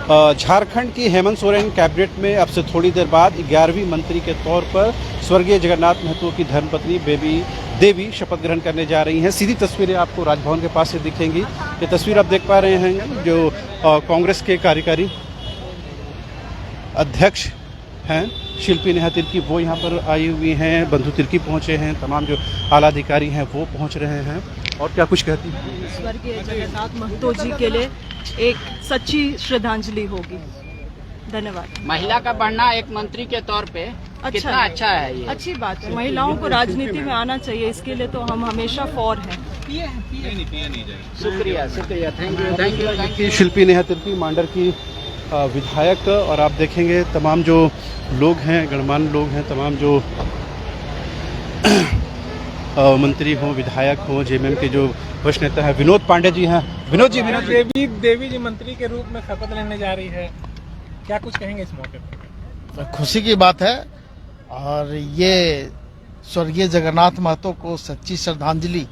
झारखंड की हेमंत सोरेन कैबिनेट में अब से थोड़ी देर बाद 11वीं मंत्री के तौर पर स्वर्गीय जगन्नाथ महतो की धर्मपत्नी बेबी देवी शपथ ग्रहण करने जा रही हैं। सीधी तस्वीरें आपको राजभवन के पास से दिखेंगी। ये तस्वीर आप देख पा रहे हैं जो कांग्रेस के कार्यकारी अध्यक्ष हैं शिल्पी नेहा तिर्की, वो यहाँ पर आई हुई हैं। बंधु तिर्की पहुँचे हैं, तमाम जो आला अधिकारी हैं वो पहुँच रहे हैं। और क्या कुछ कहती हैं? स्वर्गीय जगन्नाथ महतो जी के लिए एक सच्ची श्रद्धांजलि होगी। धन्यवाद। महिला का बढ़ना एक मंत्री के तौर पे कितना अच्छा है ये? अच्छी बात है, महिलाओं को राजनीति में आना चाहिए, इसके लिए तो हम हमेशा फॉर हैं। शुक्रिया शुक्रिया, थैंक यू। शिल्पी नेहा तिर्की मांडर की विधायक, और आप देखेंगे तमाम जो लोग हैं, गणमान्य लोग हैं, तमाम जो मंत्री हों, विधायक हों, जेएमएम के जो वरिष्ठ नेता हैं, विनोद पांडे जी हैं। विनोद जी, देवी जी मंत्री के रूप में शपथ लेने जा रही है, क्या कुछ कहेंगे इस मौके पर? खुशी की बात है और ये स्वर्गीय जगन्नाथ महतो को सच्ची श्रद्धांजलि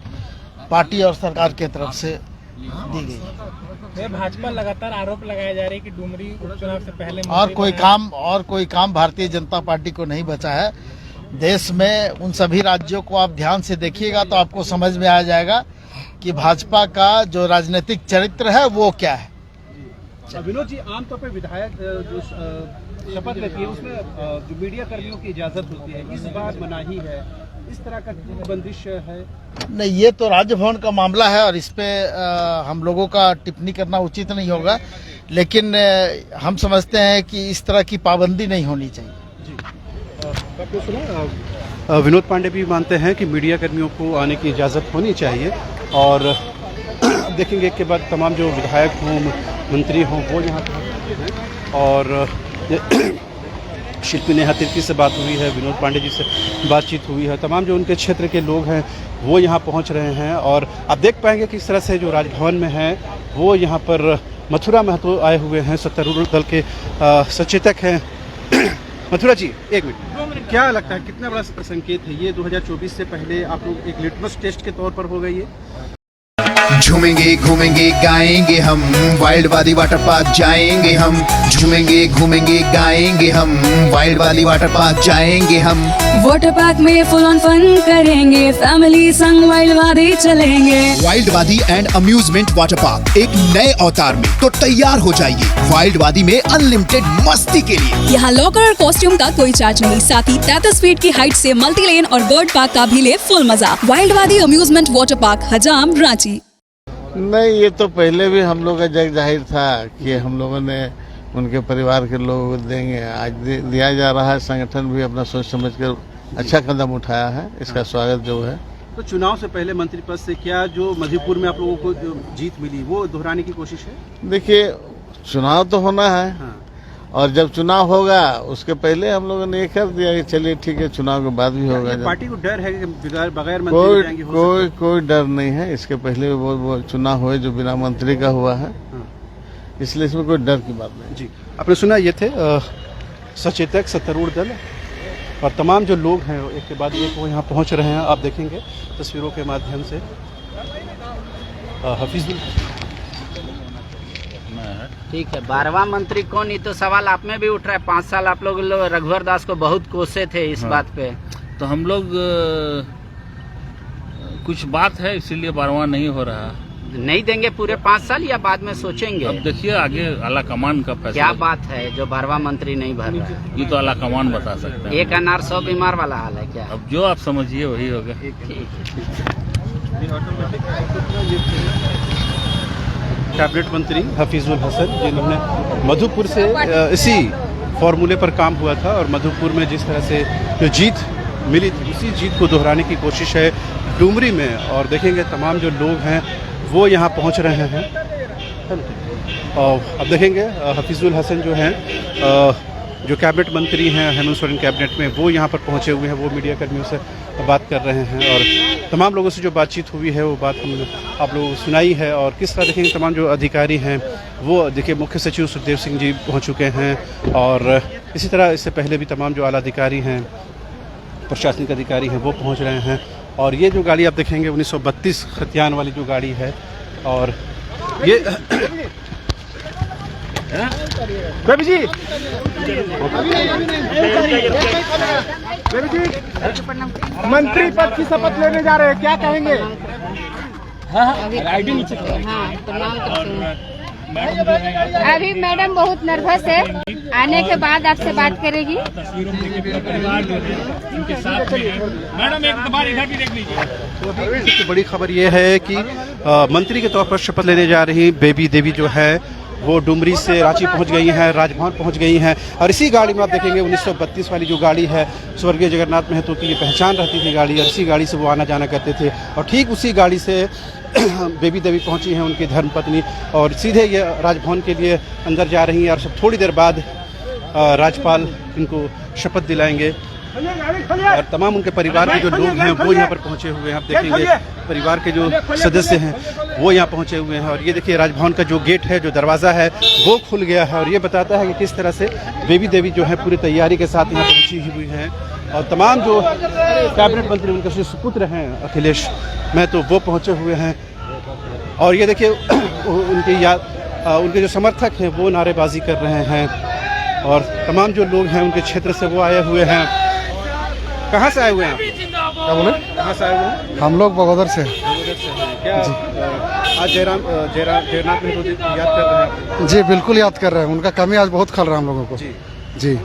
पार्टी और सरकार की तरफ से दी गई। भाजपा लगातार आरोप लगाया जा रही है कि डुमरी उपचुनाव से पहले और कोई काम भारतीय जनता पार्टी को नहीं बचा है। देश में उन सभी राज्यों को आप ध्यान से देखिएगा तो आपको समझ में आ जाएगा कि भाजपा का जो राजनीतिक चरित्र है वो क्या है। विनोद जी, आमतौर पर विधायक जो शपथ लेती है उसमें जो मीडिया कर्मियों की इजाजत होती है, इस बार मनाही है, इस तरह का बंदिश है? नहीं, ये तो राजभवन का मामला है और इस पे हम लोगों का टिप्पणी करना उचित नहीं होगा, लेकिन हम समझते हैं कि इस तरह की पाबंदी नहीं होनी चाहिए। जी, आपने सुना विनोद पांडे भी मानते हैं कि मीडिया कर्मियों को आने की इजाज़त होनी चाहिए। और देखेंगे के बाद तमाम जो विधायक हों, मंत्री हों, वो यहाँ पर। और शिल्पी नेहा तिर्की से बात हुई है, विनोद पांडे जी से बातचीत हुई है, तमाम जो उनके क्षेत्र के लोग हैं वो यहाँ पहुँच रहे हैं। और आप देख पाएंगे किस तरह से जो राजभवन में है वो यहाँ पर मथुरा महतो आए हुए हैं, सत्तारूढ़ दल के सचेतक हैं। मथुरा जी, एक मिनट, क्या लगता है कितना बड़ा संकेत है ये? 2024 से पहले आप लोग एक लिटमस टेस्ट के तौर पर हो गई है। झूमेंगे घूमेंगे गाएंगे हम, वाइल्ड वाली वाटर पार्क जाएंगे हम। झूमेंगे घूमेंगे गाएंगे हम, वाइल्ड वाली वाटर पार्क जाएंगे हम। वाटर पार्क में फुल ऑन फन करेंगे, फैमिली संग वाइल्ड वादी चलेंगे। वाइल्ड वादी एंड अम्यूजमेंट वाटर पार्क एक नए अवतार में, तो तैयार हो जाइए वाइल्ड वादी में अनलिमिटेड मस्ती के लिए। यहाँ लॉकर और कॉस्ट्यूम का कोई चार्ज नहीं, साथ ही 33 फीट की हाइट से मल्टी लेन और बर्ड पार्क का भी ले फुल मजा। वाइल्ड वादी अम्यूजमेंट वाटर पार्क, हजाम, रांची। नहीं, ये तो पहले भी हम लोग का जग जाहिर था कि हम लोगों ने उनके परिवार के लोगों को देंगे। आज दिया जा रहा है। संगठन भी अपना सोच समझकर अच्छा कदम उठाया है, इसका स्वागत जो है। तो चुनाव से पहले मंत्री पद से क्या जो मधुपुर में आप लोगों को जो जीत मिली वो दोहराने की कोशिश है? देखिए, चुनाव तो होना है। हाँ। और जब चुनाव होगा उसके पहले हम लोगों ने ये कर दिया कि चलिए ठीक है, चुनाव के बाद भी होगा। पार्टी को डर है कि बगैर मंत्री कोई डर नहीं है। इसके पहले भी वो चुनाव हुए जो बिना मंत्री का हुआ है। हाँ। इसलिए इसमें कोई डर की बात नहीं। जी, आपने सुना, ये थे सचेतक सत्तारूढ़ दल और तमाम जो लोग हैं एक के बाद एक वो यहाँ पहुँच रहे हैं। आप देखेंगे तस्वीरों के माध्यम से। हफीजुल, ठीक है, 12वां मंत्री कौन, ये तो सवाल आप में भी उठ रहा है। 5 साल आप लोग रघुवर दास को बहुत कोसे थे इस बात पे। तो हम लोग कुछ बात है इसीलिए 12वां नहीं हो रहा। नहीं देंगे पूरे 5 साल या बाद में सोचेंगे? अब देखिए आगे आला कमान का फैसला। क्या बात है जो 12वां मंत्री नहीं भर रहा है? ये तो आला कमान बता सकता है। एक अनार 100 बीमार वाला हाल है क्या? अब जो आप समझिए वही होगा। कैबिनेट मंत्री हफीजुल हसन, जिन्होंने मधुपुर से इसी फॉर्मूले पर काम हुआ था और मधुपुर में जिस तरह से जो जीत मिली थी उसी जीत को दोहराने की कोशिश है डुमरी में। और देखेंगे तमाम जो लोग हैं वो यहाँ पहुँच रहे हैं। और अब देखेंगे हफीजुल हसन जो हैं, जो कैबिनेट मंत्री हैं हेमंत सोरेन कैबिनेट में, वो यहाँ पर पहुँचे हुए हैं। वो मीडिया कर्मियों से बात कर रहे हैं और तमाम लोगों से जो बातचीत हुई है वो बात हमने आप लोगों को सुनाई है। और किस तरह देखेंगे तमाम जो अधिकारी हैं वो देखिए, मुख्य सचिव सुखदेव सिंह जी पहुँच चुके हैं और इसी तरह इससे पहले भी तमाम जो आला अधिकारी हैं, प्रशासनिक अधिकारी हैं, वो पहुँच रहे हैं। और ये जो गाड़ी आप देखेंगे 1932 खतियान वाली जो गाड़ी है, और ये बेबी जी मंत्री पद की शपथ लेने जा रहे हैं, क्या कहेंगे? अभी मैडम बहुत नर्वस है, आने के बाद आपसे बात करेगी। मैडम एक बार इधर भी देख लीजिए। सबसे बड़ी खबर यह है कि मंत्री के तौर पर शपथ लेने जा रही बेबी देवी जो है वो डुमरी से रांची पहुंच गई हैं, राजभवन पहुंच गई हैं। और इसी गाड़ी में आप देखेंगे 1932 वाली जो गाड़ी है, स्वर्गीय जगन्नाथ महतो की ये पहचान रहती थी गाड़ी, और इसी गाड़ी से वो आना जाना करते थे। और ठीक उसी गाड़ी से बेबी देवी पहुंची हैं उनकी धर्मपत्नी, और सीधे ये राजभवन के लिए अंदर जा रही हैं। और सब थोड़ी देर बाद राज्यपाल इनको शपथ दिलाएंगे, और तमाम उनके परिवार के जो लोग हैं वो यहाँ पर पहुँचे हुए हैं। आप देखेंगे परिवार के जो सदस्य हैं वो यहाँ पहुँचे हुए हैं। और ये देखिए राजभवन का जो गेट है, जो दरवाज़ा है वो खुल गया है, और ये बताता है कि किस तरह से बेबी देवी जो है पूरी तैयारी के साथ यहाँ पहुँची हुई हैं। और तमाम जो कैबिनेट मंत्री उनके जो सुपुत्र हैं अखिलेश महतो वो पहुँचे हुए हैं। और ये देखिए उनके जो समर्थक हैं वो नारेबाजी कर रहे हैं, और तमाम जो लोग हैं उनके क्षेत्र से वो आए हुए हैं। कहाँ से आए हुए हैं आप? क्या बोले? कहाँ से आए हुए हैं? हम लोग बगोदर से। क्या आज जयनाथ महतो जी को याद कर रहे हैं? जी बिल्कुल याद कर रहे हैं, उनका कमी आज बहुत खल रहा है हम लोगों को। जी जी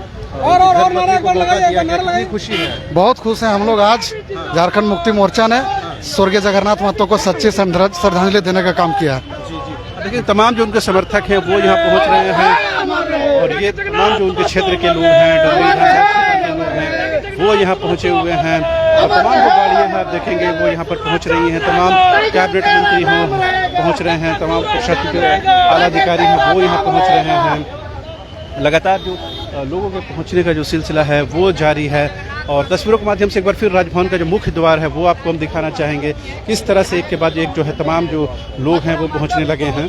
कितनी खुशी है? बहुत खुश हैं हम लोग। आज झारखंड मुक्ति मोर्चा ने स्वर्गीय जगन्नाथ महतो को सच्ची श्रद्धांजलि देने का काम किया है। देखिए तमाम जो उनके समर्थक हैं वो यहाँ पहुँच रहे हैं, और ये तमाम जो उनके क्षेत्र के लोग हैं, के लोग हैं वो यहाँ पहुँचे हुए हैं। और तमाम जो गाड़ियाँ हैं आप देखेंगे वो यहाँ पर पहुँच रही हैं। तमाम कैबिनेट मंत्री पहुँच रहे हैं, तमाम प्रशासन के आला अधिकारी हैं वो यहाँ पहुँच रहे हैं। लगातार जो लोगों के पहुँचने का जो सिलसिला है वो जारी है। और तस्वीरों के माध्यम से एक बार फिर राजभवन का जो मुख्य द्वार है वो आपको हम दिखाना चाहेंगे, किस तरह से एक के बाद एक जो है तमाम जो लोग हैं वो पहुँचने लगे हैं।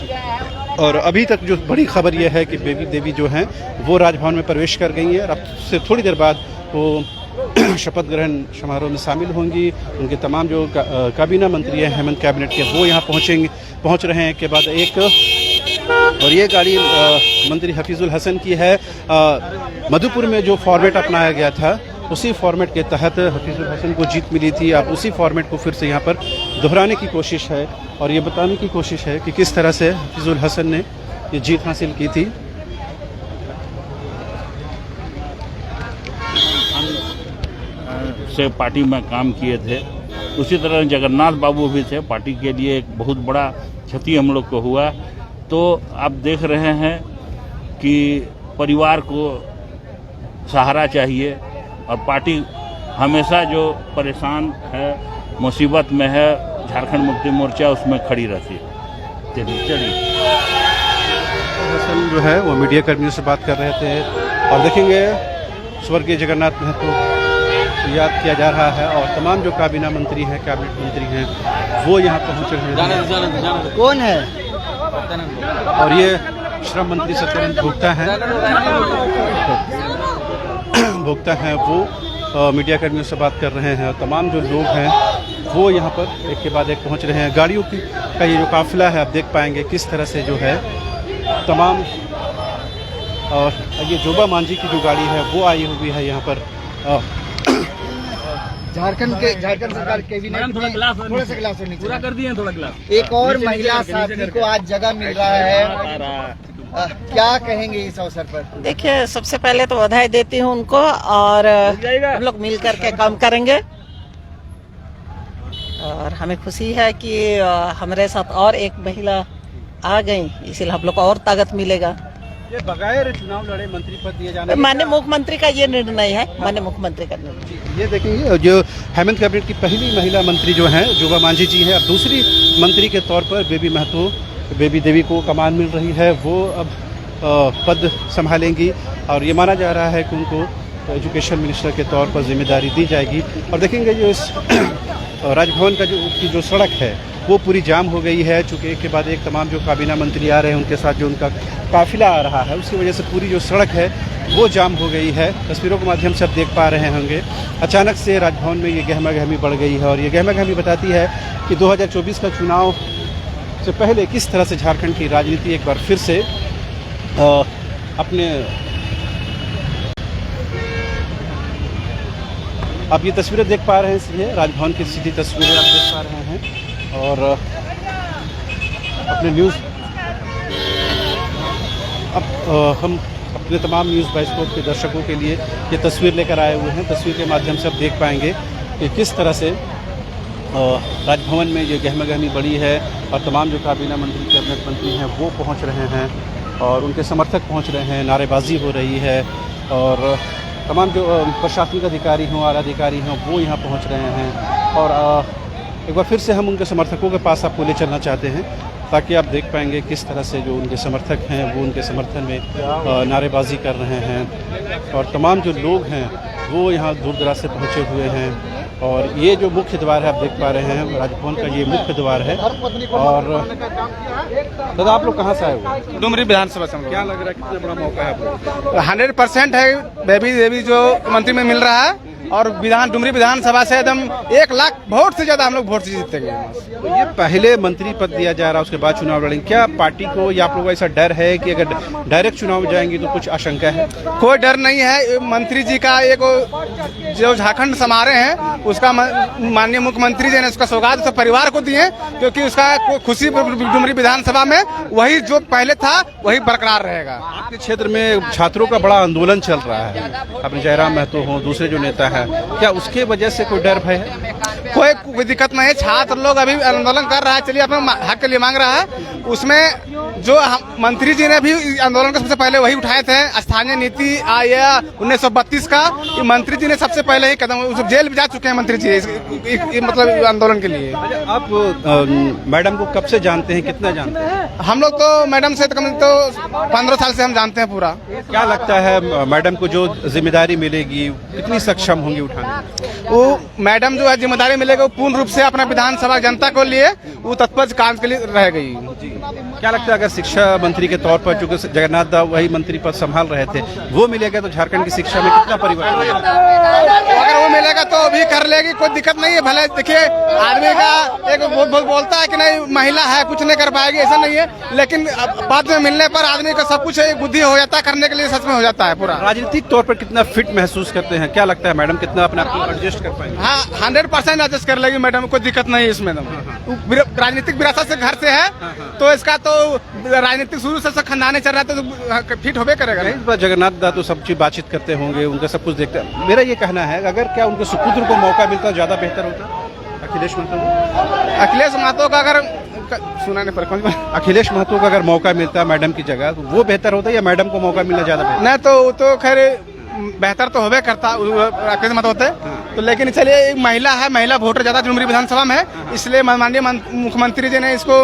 और अभी तक जो बड़ी खबर यह है कि बेबी देवी जो हैं वो राजभवन में प्रवेश कर गई हैं, और अब से थोड़ी देर बाद वो शपथ ग्रहण समारोह में शामिल होंगी। उनके तमाम जो काबीना मंत्री हैं हेमंत कैबिनेट के वो यहाँ पहुँच रहे हैं के बाद एक। और ये गाड़ी मंत्री हफीजुल हसन की है। मधुपुर में जो फॉर्मेट अपनाया गया था उसी फॉर्मेट के तहत हफीजुल हसन को जीत मिली थी। अब उसी फॉर्मेट को फिर से यहाँ पर दोहराने की कोशिश है, और ये बताने की कोशिश है कि किस तरह से हफीजुल हसन ने ये जीत हासिल की थी। से पार्टी में काम किए थे, उसी तरह जगन्नाथ बाबू भी थे। पार्टी के लिए एक बहुत बड़ा क्षति हम लोग को हुआ। तो आप देख रहे हैं कि परिवार को सहारा चाहिए, और पार्टी हमेशा जो परेशान है, मुसीबत में है, झारखंड मुक्ति मोर्चा उसमें खड़ी रहती है। चलिए हसन जो है वो मीडिया कर्मियों से बात कर रहे थे, और देखेंगे स्वर्गीय जगन्नाथ महतो याद किया जा रहा है, और तमाम जो काबीना मंत्री हैं, कैबिनेट मंत्री हैं वो यहाँ पहुँच रहे हैं। कौन है? और ये श्रम मंत्री सत्यानंद भोक्ता हैं वो मीडिया कर्मियों से बात कर रहे हैं। और तमाम जो लोग हैं वो यहाँ पर एक के बाद एक पहुँच रहे हैं। गाड़ियों का ये जो काफिला है आप देख पाएंगे किस तरह से जो है तमाम। और ये जोबा मांझी की जो गाड़ी है वो आई हुई है यहाँ पर। झारखंड सरकार कैबिनेट थोड़ा सा गिलास पूरा कर दिए, थोड़ा गिलास। एक और महिला साथी को आज जगह मिल रहा है, क्या कहेंगे इस अवसर पर? देखिए, सबसे पहले तो बधाई देती हूँ उनको, और हम लोग मिल करके काम करेंगे। और हमें खुशी है कि हमारे साथ और एक महिला आ गई, इसलिए हम लोग को और ताकत मिलेगा। ये बगैर चुनाव लड़े मंत्री पद दिए जाने, माननीय मुख्यमंत्री का ये निर्णय है, माननीय मुख्यमंत्री का निर्णय। ये देखेंगे जो हेमंत कैबिनेट की पहली महिला मंत्री जो हैं जोबा मांझी जी हैं, अब दूसरी मंत्री के तौर पर बेबी देवी को कमान मिल रही है। वो अब पद संभालेंगी, और ये माना जा रहा है कि उनको एजुकेशन मिनिस्टर के तौर पर जिम्मेदारी दी जाएगी। और देखेंगे जो इस राजभवन का जो सड़क है वो पूरी जाम हो गई है, चूँकि एक के बाद एक तमाम जो काबीना मंत्री आ रहे हैं उनके साथ जो उनका काफिला आ रहा है उसकी वजह से पूरी जो सड़क है वो जाम हो गई है। तस्वीरों के माध्यम से आप देख पा रहे होंगे अचानक से राजभवन में ये गहमा गहमी बढ़ गई है, और ये गहमा गहमी बताती है कि 2024 का चुनाव से पहले किस तरह से झारखंड की राजनीति एक बार फिर से अपने आप ये तस्वीरें देख पा रहे हैं, इसलिए राजभवन की सीधी तस्वीरें आप देख पा रहे हैं और अपने न्यूज़ अब हम अपने तमाम न्यूज़ बाइस्कोप के दर्शकों के लिए ये तस्वीर लेकर आए हुए हैं। तस्वीर के माध्यम से आप देख पाएंगे कि किस तरह से राजभवन में ये गहमा गहमी बड़ी है और तमाम जो काबीना मंत्री कैबिनेट मंत्री हैं वो पहुंच रहे हैं और उनके समर्थक पहुंच रहे हैं, नारेबाजी हो रही है और तमाम जो प्रशासनिक अधिकारी हों, आला अधिकारी हों, वो यहाँ पहुँच रहे हैं। और एक बार फिर से हम उनके समर्थकों के पास आपको ले चलना चाहते हैं ताकि आप देख पाएंगे किस तरह से जो उनके समर्थक हैं वो उनके समर्थन में नारेबाजी कर रहे हैं और तमाम जो लोग हैं वो यहाँ दूर दराज से पहुँचे हुए हैं। और ये जो मुख्य द्वार है आप देख पा रहे हैं, राजभवन का ये मुख्य द्वार है। और दादा आप लोग कहाँ से आए हुए? डुमरी विधानसभा से। क्या लग रहा है, कितना बड़ा मौका है आप लोग? 100% है बेबी देवी जो मंत्री में मिल रहा है और डुमरी विधानसभा से एकदम 1 लाख वोट से ज्यादा हम लोग वोट से जीतेंगे। तो ये पहले मंत्री पद दिया जा रहा है, उसके बाद चुनाव लड़ेंगे। क्या पार्टी को या आप लोगों को ऐसा डर है कि अगर डायरेक्ट चुनाव में जाएंगे तो कुछ आशंका है? कोई डर नहीं है। मंत्री जी का एक जो झारखंड समारे हैं उसका माननीय मुख्यमंत्री जी ने उसका सौगात उसके परिवार को दिए क्योंकि उसका खुशी डुमरी विधानसभा में वही जो पहले था वही बरकरार रहेगा। आपके क्षेत्र में छात्रों का बड़ा आंदोलन चल रहा है, अपने जयराम महतो हो, दूसरे जो नेता है, क्या उसके वजह से कोई डर भय है? कोई दिक्कत नहीं है। छात्र लोग अभी आंदोलन कर रहा है, चलिए अपने हक के लिए मांग रहा है। उसमें जो मंत्री जी ने भी आंदोलन का सबसे पहले वही उठाए थे, स्थानीय नीति आयोग 1932 का। ये मंत्री जी ने सबसे पहले ही कदम, जेल भी जा चुके हैं मंत्री जी मतलब आंदोलन के लिए। आप मैडम को कब से जानते हैं, कितना जानते हैं? हम लोग तो मैडम से कम तो 15 साल से हम जानते हैं पूरा। क्या लगता है मैडम को जो जिम्मेदारी मिलेगी कितनी सक्षम होंगी उठाने में? वो मैडम जो है जिम्मेदारी मिलेगी वो पूर्ण रूप से अपना विधानसभा जनता को लिए वो तत्पर काम के लिए रहेगी। क्या लगता है अगर शिक्षा मंत्री के तौर पर चूंकि जगन्नाथ दास वही मंत्री पद संभाल रहे थे, वो मिलेगा तो झारखंड की शिक्षा में कितना परिवर्तन? अगर वो मिलेगा तो भी कर लेगी, कोई दिक्कत नहीं है। भले देखिए आदमी का एक बोलता है कि नहीं महिला है कुछ नहीं कर पाएगी, ऐसा नहीं है, लेकिन बाद में मिलने पर आदमी का सब कुछ बुद्धि हो जाता है, करने के लिए सच में हो जाता है पूरा। राजनीतिक तौर पर कितना फिट महसूस करते हैं? क्या लगता है मैडम कितना अपने आप को एडजस्ट कर पाएंगे? हाँ 100% एडजस्ट कर लेगी मैडम, कोई दिक्कत नहीं है इसमें। राजनीतिक विरासत से घर से है तो इसका तो राजनीतिक शुरू से खानदानी चल रहा है तो फिट होबे करेगा। जगन्नाथ दास तो सब चीज बातचीत करते होंगे, उनका सब कुछ देखते हैं। मेरा ये कहना है अगर क्या उनके सुपुत्र को मौका मिलता ज्यादा बेहतर होता? अखिलेश महतो का अगर सुना नहीं पर अखिलेश महतो का अगर मौका मिलता मैडम की जगह तो वो बेहतर होता या मैडम को मौका मिलना ज्यादा बेहतर? नहीं तो खैर बेहतर तो होबे करता अखिलेश महतो होते तो, लेकिन चलिए एक महिला है, महिला वोटर ज्यादा डुमरी विधानसभा में है, इसलिए माननीय मुख्यमंत्री जी ने इसको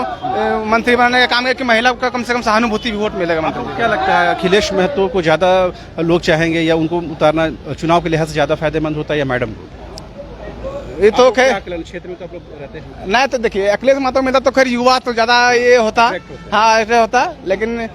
मंत्री बनाने का काम किया कि महिला का कम से कम सहानुभूति वोट मिलेगा मंत्री। क्या लगता है अखिलेश महतो को ज्यादा लोग चाहेंगे या उनको उतारना चुनाव के लिहाज से ज्यादा फायदेमंद होता है या मैडम को? ये तो खैर क्षेत्र में तो आप लोग रहते हैं नहीं, तो देखिए अखिलेश महतो में तो खैर युवा तो ज्यादा ये होता, हाँ ऐसे होता, लेकिन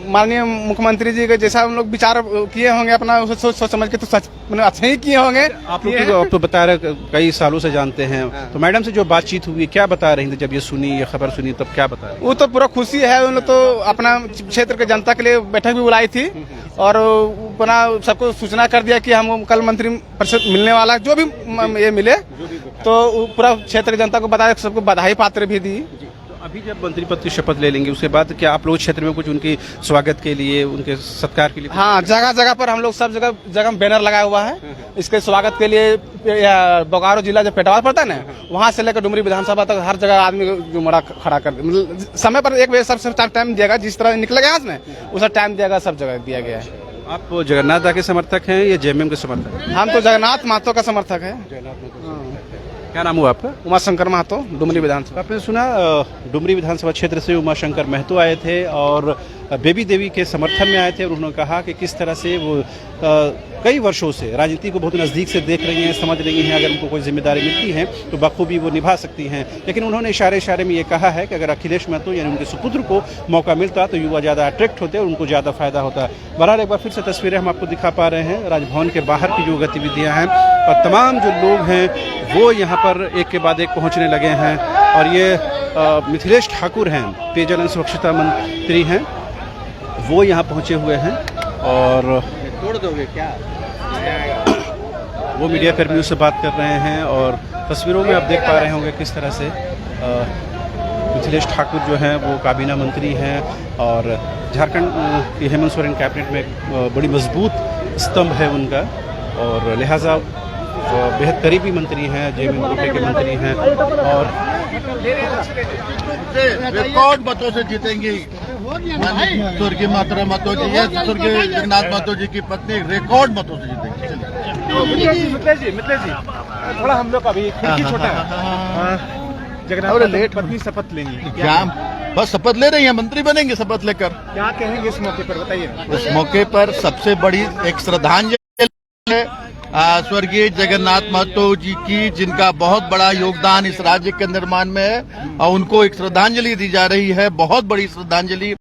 माननीय मुख्यमंत्री जी के जैसा हम लोग विचार किए होंगे अपना उसे सोच समझ के तो सच अच्छे ही किए होंगे। आप लोग तो बता रहे कई सालों से जानते हैं, तो मैडम से जो बातचीत हुई क्या बता रही थी जब ये सुनी, ये खबर सुनी तब क्या बता रही? वो तो पूरा खुशी है, उन लोग तो अपना क्षेत्र के जनता के लिए बैठक भी बुलाई थी और अपना सबको सूचना कर दिया कि हम कल मंत्री परिषद मिलने वाला जो भी ये मिले तो पूरा क्षेत्र की जनता को बताया, सबको बधाई पात्र भी दी। अभी जब मंत्री पद की शपथ ले लेंगे उसके बाद क्या आप लोग क्षेत्र में कुछ उनकी स्वागत के लिए, उनके सत्कार के लिए? हाँ जगह जगह पर हम लोग सब जगह बैनर लगाया हुआ है इसके स्वागत के लिए। बोकारो जिला जो पेटवार पड़ता है ना, वहाँ से लेकर डुमरी विधानसभा तक हर जगह आदमी जो मरा खड़ा कर मतलब समय पर एक बजे सबसे टाइम दिया गया, जिस तरह निकलेगा यहाँ में उस टाइम दिया गया, सब जगह दिया गया है। आप जगन्नाथ दा के समर्थक हैं या जेएमएम के समर्थक? हम तो जगन्नाथ महतो का समर्थक है। क्या नाम हुआ आपका? उमाशंकर महतो, डुमरी विधानसभा। आपने सुना डुमरी विधानसभा क्षेत्र से उमाशंकर महतो आए थे और बेबी देवी के समर्थन में आए थे और उन्होंने कहा कि किस तरह से वो कई वर्षों से राजनीति को बहुत नज़दीक से देख रही हैं, समझ रही हैं, अगर उनको कोई जिम्मेदारी मिलती है तो बखूबी वो निभा सकती हैं। लेकिन उन्होंने इशारे में ये कहा है कि अगर अखिलेश महतो यानी उनके सुपुत्र को मौका मिलता तो युवा ज़्यादा अट्रैक्ट होते और उनको ज़्यादा फायदा होता। बहरहाल एक बार फिर से तस्वीरें हम आपको दिखा पा रहे हैं राजभवन के बाहर की जो गतिविधियाँ हैं और तमाम जो लोग हैं वो यहाँ पर एक के बाद एक पहुँचने लगे हैं। और ये मिथिलेश ठाकुर हैं, पेयजल एवं स्वच्छता मंत्री हैं, वो यहाँ पहुँचे हुए हैं और तोड़ दोगे क्या? वो मीडिया कर्मियों से बात कर रहे हैं। और तस्वीरों में आप देख पा रहे होंगे किस तरह से मिथिलेश ठाकुर जो हैं वो काबीना मंत्री हैं और झारखंड की हेमंत सोरेन कैबिनेट में एक बड़ी मजबूत स्तंभ है उनका और लिहाजा बेहद करीबी मंत्री हैं, जेबी ग्रुप के मंत्री हैं और रिकॉर्ड मतों से जीतेंगी स्वर्गीय मातरा महतो जी, स्वर्गीय जगन्नाथ महतो जी की पत्नी रिकॉर्ड मतों से जीतेंगी। मिथिलेश जी थोड़ा हम लोग अभी खिड़की छोटा है। जगन्नाथ लेट पत्नी शपथ लेंगी क्या बस शपथ ले रही हैं, मंत्री बनेंगे शपथ लेकर। क्या कहेंगे इस मौके पर बताइए? इस मौके पर सबसे बड़ी एक श्रद्धांजलि है स्वर्गीय जगन्नाथ महतो जी की, जिनका बहुत बड़ा योगदान इस राज्य के निर्माण में है और उनको एक श्रद्धांजलि दी जा रही है, बहुत बड़ी श्रद्धांजलि।